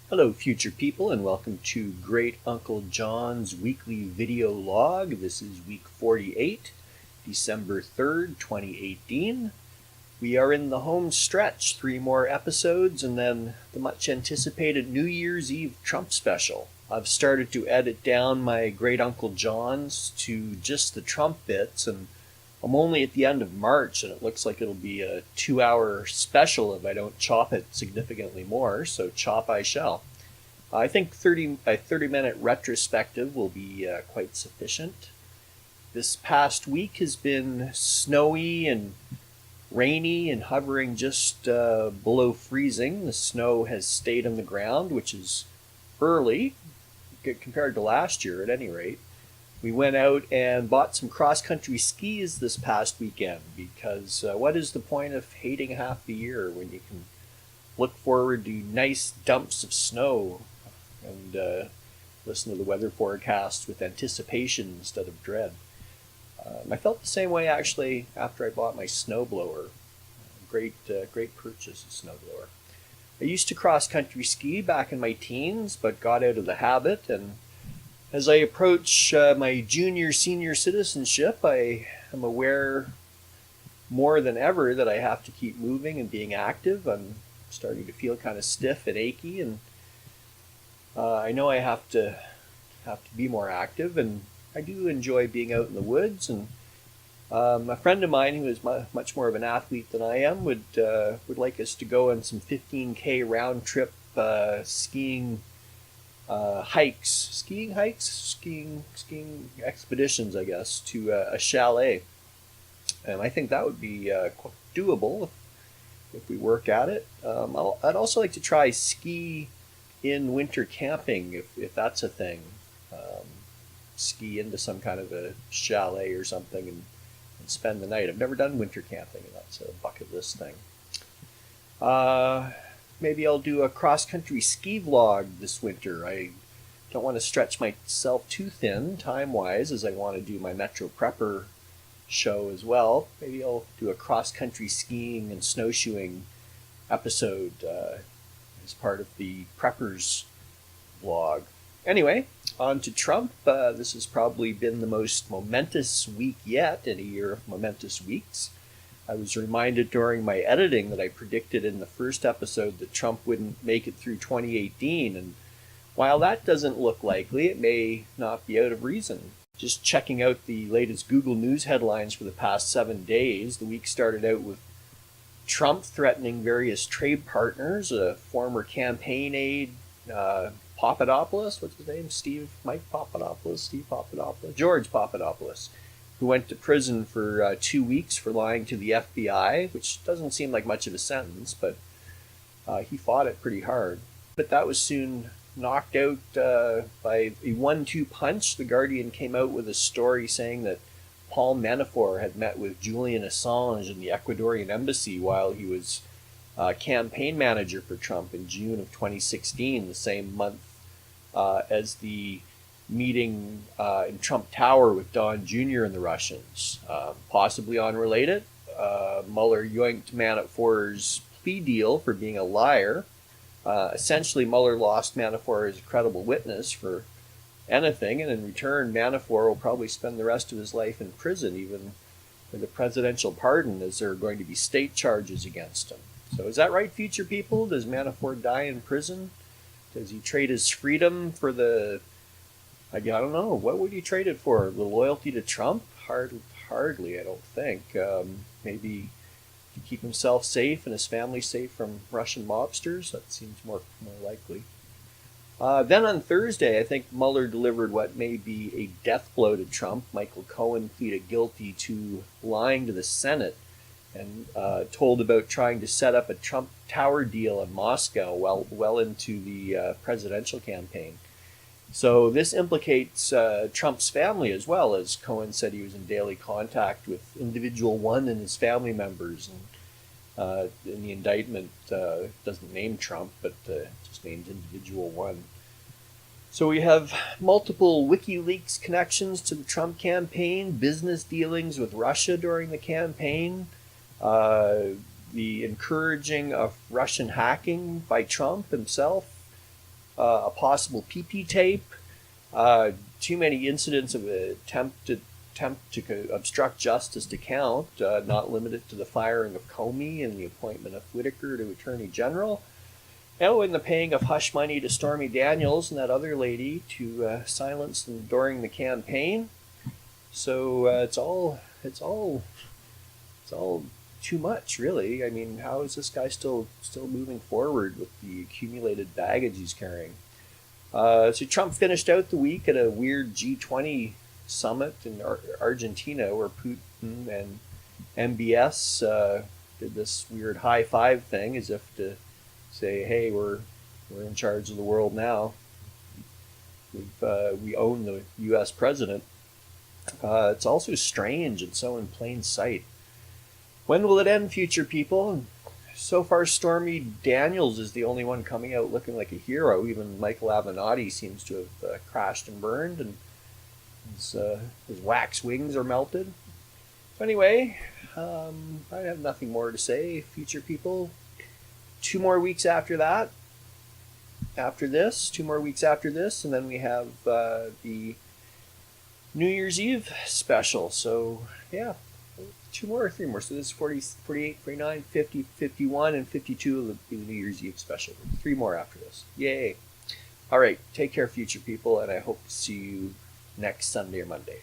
Hello, future people, and welcome to Great Uncle John's weekly video log. This is week 48, December 3rd, 2018. We are in the home stretch, 3 more episodes, and then the much anticipated New Year's Eve Trump special. I've started to edit down my Great Uncle John's to just the Trump bits, and I'm only at the end of March, and it looks like it'll be a 2-hour special if I don't chop it significantly more, so chop I shall. I think a 30-minute retrospective will be quite sufficient. This past week has been snowy and rainy and hovering just below freezing. The snow has stayed on the ground, which is early compared to last year at any rate. We went out and bought some cross-country skis this past weekend because what is the point of hating half the year when you can look forward to nice dumps of snow and listen to the weather forecasts with anticipation instead of dread. I felt the same way actually after I bought my snowblower. Great purchase, a snowblower. I used to cross-country ski back in my teens, but got out of the habit, and as I approach my senior citizenship, I am aware more than ever that I have to keep moving and being active. I'm starting to feel kind of stiff and achy, and I know I have to be more active, and I do enjoy being out in the woods. And a friend of mine who is much more of an athlete than I am would like us to go on some 15K round trip skiing skiing expeditions, I guess, to a chalet. And I think that would be doable if we work at it. I'd also like to try ski in winter camping, if that's a thing. Ski into some kind of a chalet or something and spend the night. I've never done winter camping, and that's a bucket list thing. Maybe I'll do a cross-country ski vlog this winter. I don't want to stretch myself too thin time-wise, as I want to do my Metro Prepper show as well. Maybe I'll do a cross-country skiing and snowshoeing episode as part of the Preppers vlog. Anyway, on to Trump. This has probably been the most momentous week yet in a year of momentous weeks. I was reminded during my editing that I predicted in the first episode that Trump wouldn't make it through 2018, and while that doesn't look likely, it may not be out of reason. Just checking out the latest Google News headlines for the past 7 days, the week started out with Trump threatening various trade partners, a former campaign aide, Papadopoulos, what's his name? George Papadopoulos, who went to prison for 2 weeks for lying to the FBI, which doesn't seem like much of a sentence, but he fought it pretty hard. But that was soon knocked out by a 1-2 punch. The Guardian came out with a story saying that Paul Manafort had met with Julian Assange in the Ecuadorian embassy while he was campaign manager for Trump in June of 2016, the same month as the meeting in Trump Tower with Don Jr. and the Russians. Possibly unrelated, Mueller yoinked Manafort's plea deal for being a liar. Essentially, Mueller lost Manafort as a credible witness for anything, and in return, Manafort will probably spend the rest of his life in prison, even with a presidential pardon, as there are going to be state charges against him. So is that right, future people? Does Manafort die in prison? Does he trade his freedom for I don't know. What would he trade it for? The loyalty to Trump? Hardly, I don't think. Maybe to keep himself safe and his family safe from Russian mobsters? That seems more likely. Then on Thursday, I think Mueller delivered what may be a death blow to Trump. Michael Cohen pleaded guilty to lying to the Senate and told about trying to set up a Trump Tower deal in Moscow well into the presidential campaign. So this implicates Trump's family as well, as Cohen said he was in daily contact with Individual One and his family members. And in the indictment, doesn't name Trump, but just names Individual One. So we have multiple WikiLeaks connections to the Trump campaign, business dealings with Russia during the campaign, the encouraging of Russian hacking by Trump himself, a possible PP tape, too many incidents of attempt to obstruct justice to count, not limited to the firing of Comey and the appointment of Whitaker to Attorney General. And the paying of hush money to Stormy Daniels and that other lady to silence them during the campaign. So it's all too much, really. I mean, how is this guy still moving forward with the accumulated baggage he's carrying? So Trump finished out the week at a weird G20 summit in Argentina, where Putin and MBS did this weird high five thing, as if to say, "Hey, we're in charge of the world now. We own the U.S. president." It's also strange and so in plain sight. When will it end, future people? So far, Stormy Daniels is the only one coming out looking like a hero. Even Michael Avenatti seems to have crashed and burned, and his wax wings are melted. So anyway, I have nothing more to say, future people. 2 more weeks after that. After this, 2 more weeks after this, and then we have the New Year's Eve special. So yeah, 2 more or 3 more. So this is 40, 48, 49, 50, 51, and 52 will be the New Year's Eve special. 3 more after this. Yay. All right, take care, future people, and I hope to see you next Sunday or Monday.